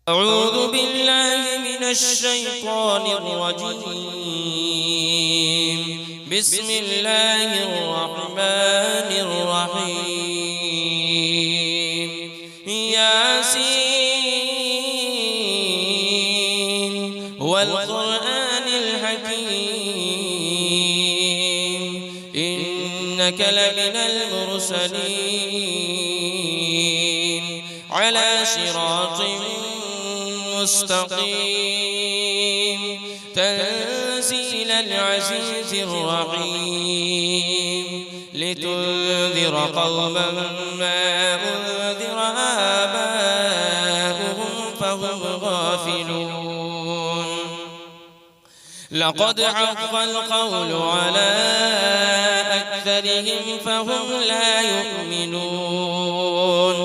أعوذ بالله من الشيطان الرجيم. بسم الله الرحمن الرحيم. ياسين والقرآن الحكيم إنك لمن المرسلين على صراط مستقيم تنزيل العزيز الرحيم لتنذر قوما ما أنذر آباؤهم فهم غافلون. لقد حق القول على أكثرهم فهم لا يؤمنون.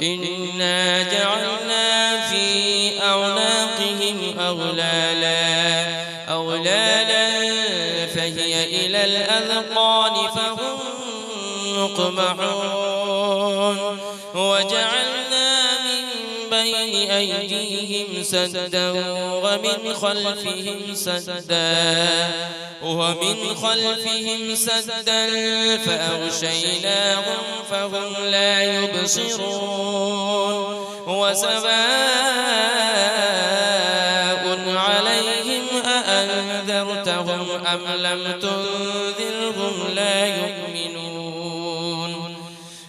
إنا جعلنا في أعناقهم أغلالا فهي إلى الأذقان فهم مقمحون. وجعلنا من بين أيديهم سدا ومن خلفهم سدا فأغشيناهم فهم لا يبصرون. وسواء عليهم أأنذرتهم أم لم تنذرهم لا يؤمنون.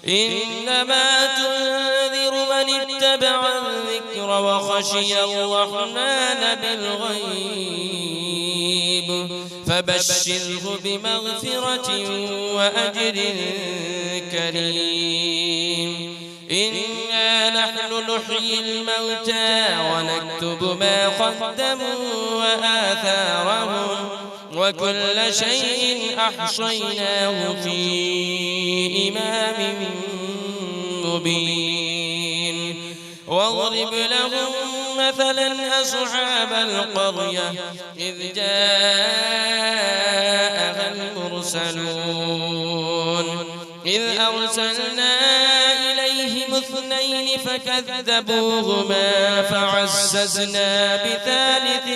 إنما تنذر من اتبع الذكر وخشي الرحمن بالغيب فبشره بمغفرة وأجر كريم. إنا نحن نحيي الموتى ونكتب ما قدموا وآثارهم وكل شيء أحصيناه في إمام مبين. واضرب لهم مثلا أصحاب القرية إذ جاءها المرسلون إذ أرسلنا إليهم اثنين فكذبوهما فعززنا بثالث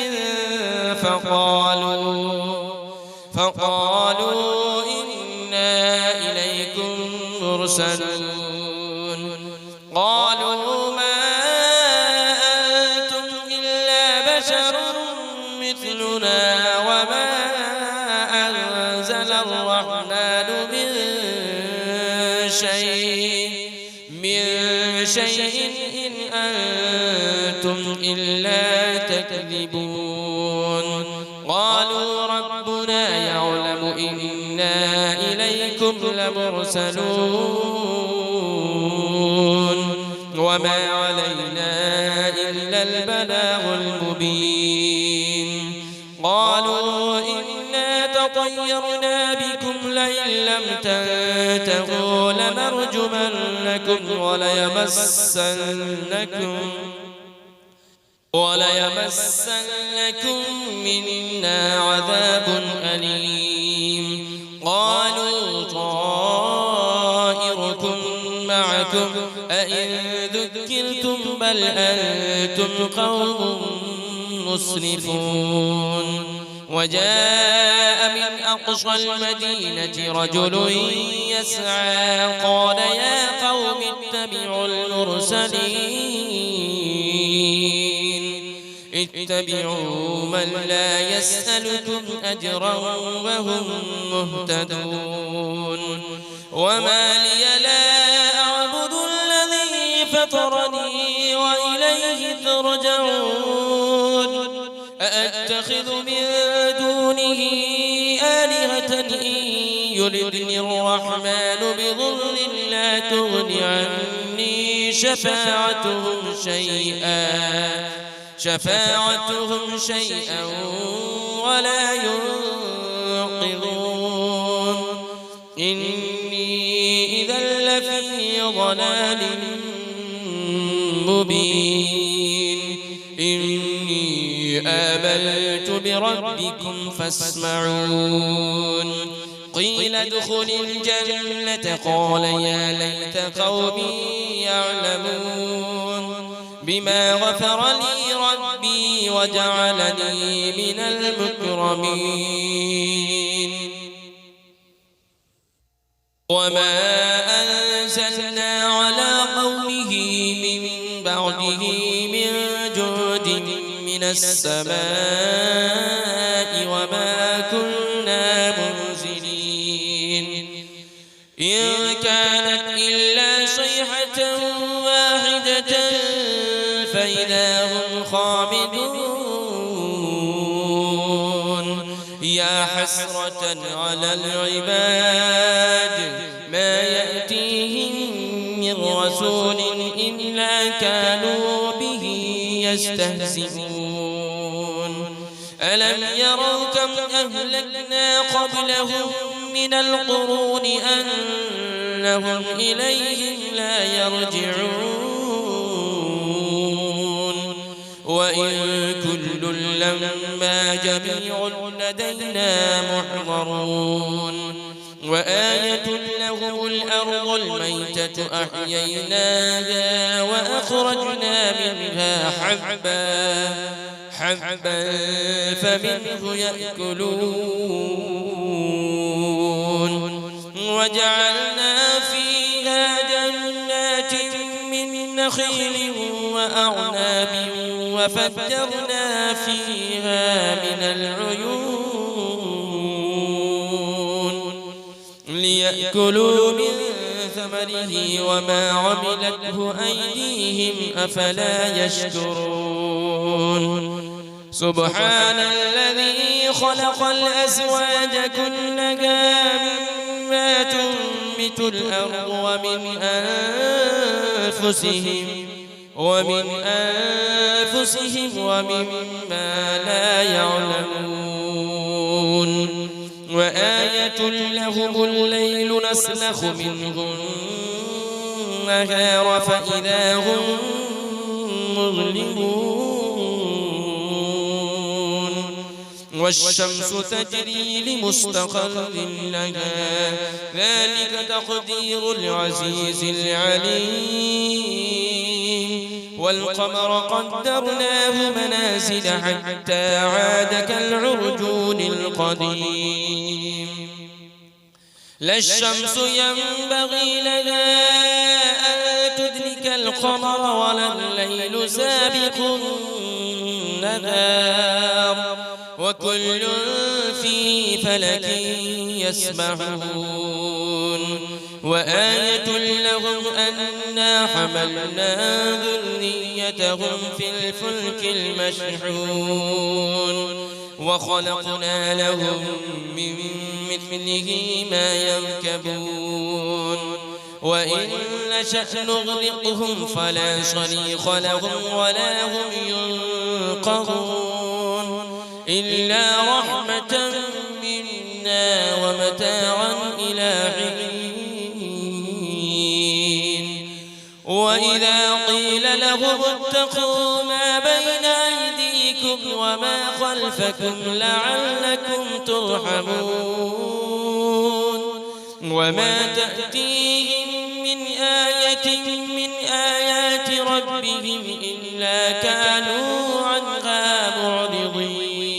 فقالوا إنا إليكم مرسلون. قالوا ما أنتم إلا بشر مثلنا وما أنزل الرحمن من شيء إن أنتم إلا تكذبون. قالوا ربنا يعلم إنا إليكم لمرسلون وما علينا إلا البلاغ المبين. قالوا إنا تطيرنا بكم لئن لم تنتهوا لنرجمنكم وليمسنكم منا عذاب أليم. قالوا طائركم معكم أئن ذكرتم بل أنتم قوم مسرفون. وجاء من أقصى المدينة رجل يسعى قال يا قوم اتبعوا من لا يسألكم أجرا وهم مهتدون. وما لي لا أعبد الذي فطرني وإليه ترجعون. أأتخذ من دونه آلهة إن يردني الرحمن بضر لا تغن عني شفاعتهم شيئا ولا ينقذون. إني إذا لفي ضلال مبين. إني آمنت بربكم فاسمعون. قيل ادخل الجنة قال يا ليت قومي يعلمون. بما غفر لي ربي وجعلني من المكرمين وما أنزلنا على قومه من بعده من جود من السماء وما كنا منزلين إن كانت إلا صيحة واحدة فإذا هم خامدون يا حسرة على العباد ما يأتيهم من رسول إلا كانوا به يستهزئون ألم يروا كم أهلكنا قبلهم من القرون أنهم إليهم لا يرجعون وإن كل لما جميع لدينا محضرون وآية لهم الأرض الميتة أحييناها وأخرجنا منها حبا فمنه يأكلون وجعلنا فيها جنات من نخيل وأعناب وفجرنا فيها من العيون ليأكلوا من ثمره وما عملته أيديهم أفلا يشكرون سبحان الذي خلق الأزواج كلها مما تنبت الأرض ومن أنفسهم ومما لا يعلمون وآية لهم الليل نسلخ منه النهار فإذا هم مظلمون والشمس تجري لمستقر لها ذلك تقدير العزيز العليم والقمر قدرناه منازل حتى عاد كالعرجون القديم لا الشمس ينبغي لها أن تدرك القمر ولا الليل سابق النهار وكل في فلك يسبحون وآية لهم أنا حملنا ذريتهم في الفلك المشحون وخلقنا لهم من مثله ما يركبون وإن نشأ نغرقهم فلا صريخ لهم ولا هم ينقذون إلا رحمة منا ومتاعا إلى حين وإذا قيل لهم اتقوا ما بين أيديكم وما خلفكم لعلكم ترحمون وما تأتيهم من آية من آيات ربهم إلا كانوا عنها معرضين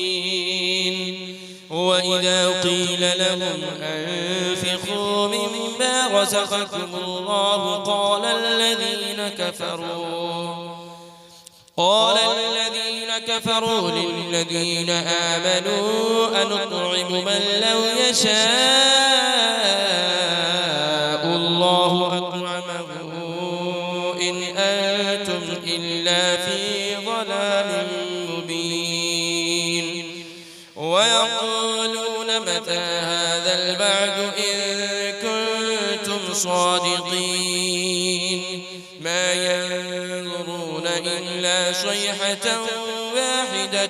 وإذا قيل لهم أنفقوا مما رزقكم الله قال الذين كفروا للذين آمنوا أنطعم من لو يشاء الله أطعمه إن أنتم إلا في ضلال مبين ويقولون متى هذا البعد إن كنتم صادقين ما ينظرون إلا صيحة واحدة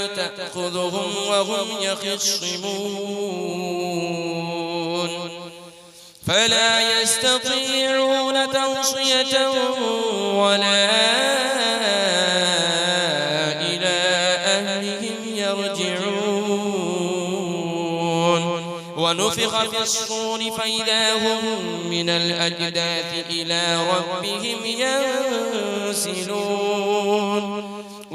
تأخذهم وهم يخصمون فلا يستطيعون توصية ولا إلى أهلهم يرجعون ونفخ في الصور فإذا هم من الأجداث إلى ربهم ينسلون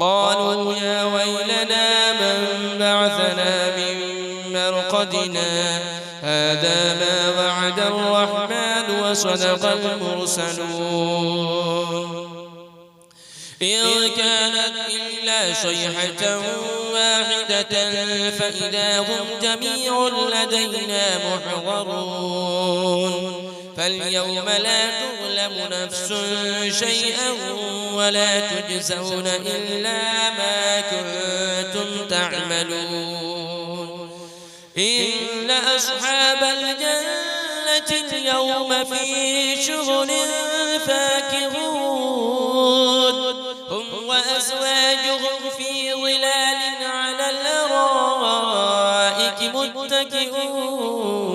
قالوا يا ويلنا من بعثنا من مرقدنا هذا ما وعد الرحمن وصدق المرسلون إن كانت إلا صيحة واحدة فإذا هم جميع لدينا محضرون فاليوم لا تظلم نفس شيئا ولا تجزون إلا ما كنتم تعملون إن أصحاب الجنة اليوم في شغل فاكهون هم وأزواجهم في ظلال على الأرائك متكئون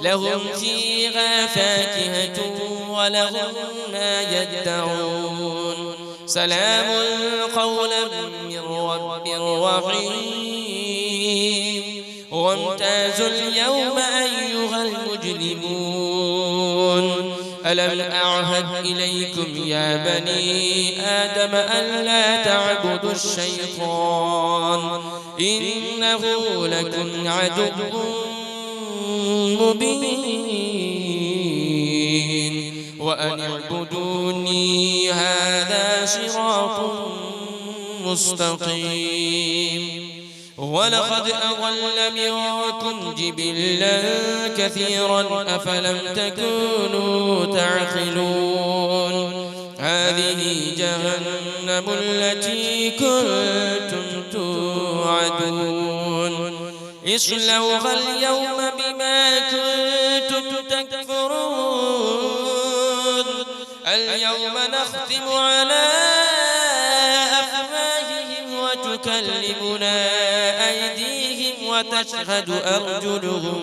لهم فيها فاكهة ولهم ما يدعون سلام قولا من رب رحيم وامتازوا اليوم أيها المجرمون ألم أعهد إليكم يا بني آدم ألا تعبدوا الشيطان إنه لكم عدو مبين وأن اعبدوني هذا صراط مستقيم ولقد أضل منكم جبلا كثيرا أفلم تكونوا تعقلون هذه جهنم التي كنتم توعدون اصلوها اليوم بما كنتم تكفرون اليوم نختم على أفواههم وتكلمنا أيديهم وتشهد أرجلهم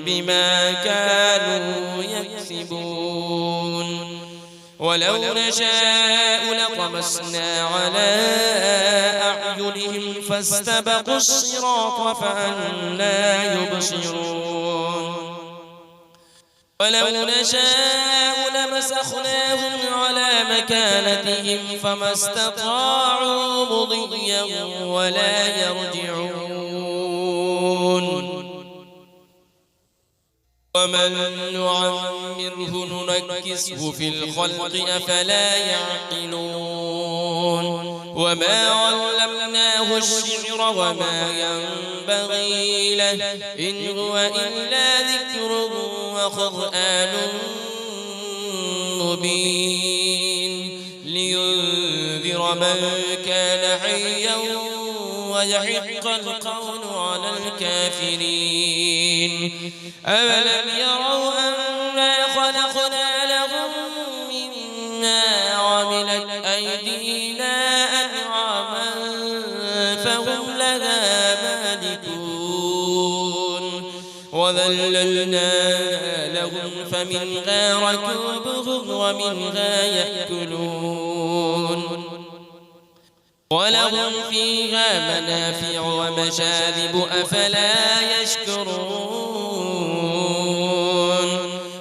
بما كانوا يكسبون ولو نشاء لطمسنا على أعينهم فاستبقوا الصراط فأنى يبصرون ولو نشاء لمسخناهم على مكانتهم فما استطاعوا مضيا ولا يرجعون ومن نعمره ننكسه في الخلق أفلا يعقلون وما علمناه الشعر وما ينبغي له إن هو إلا ذكر وقرآن مبين لينذر من كان حيا ويحق القول على الكافرين أولم يروا أنا خلقنا لهم مما عملت أيدينا أنعاما فهم لها مالكون وذللناها لهم فمنها ركوبهم ومنها يأكلون ولهم فيها منافع ومشارب أفلا يشكرون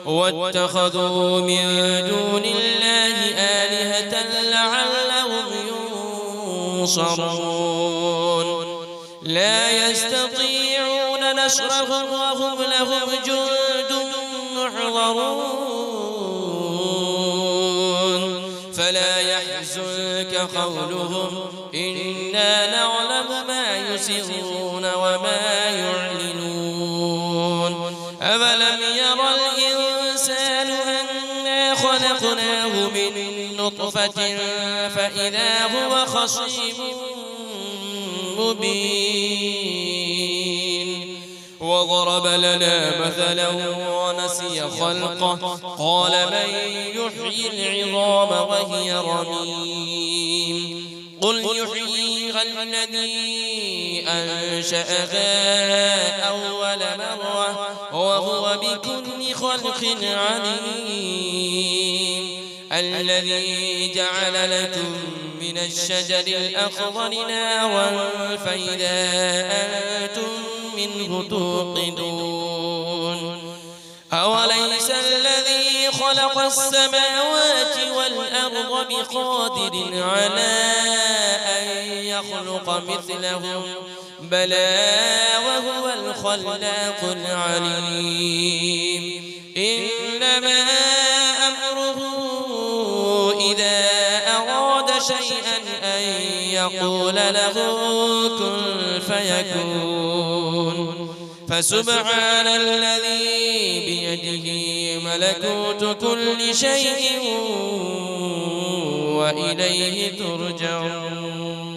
واتخذوا من دون الله آلهة لعلهم ينصرون لا يستطيعون نصرهم وهم لهم جند محضرون فلا يحزنك قولهم إنا نعلم ما يسرون وما يعلنون أولم يرى الإنسان أنا خلقناه من نطفة فإذا هو خصيم مبين وضرب لنا مثلا ونسي خلقه قال من يحيي العظام وهي رميم قل يحييها الذي أنشأها أول مرة وهو بكل خلق عليم الذي جعل لكم من الشجر الأخضر نارا فإذا أنتم منه توقدون أوليس الذي خلق السماوات والأرض بقادر على أن يخلق مثلهم بلى وهو الخلاق العليم إنما أمره إذا أراد شيئا أن يقول له كن فيكون فسبحان الذي بيده ملكوت كل شيء وإليه ترجعون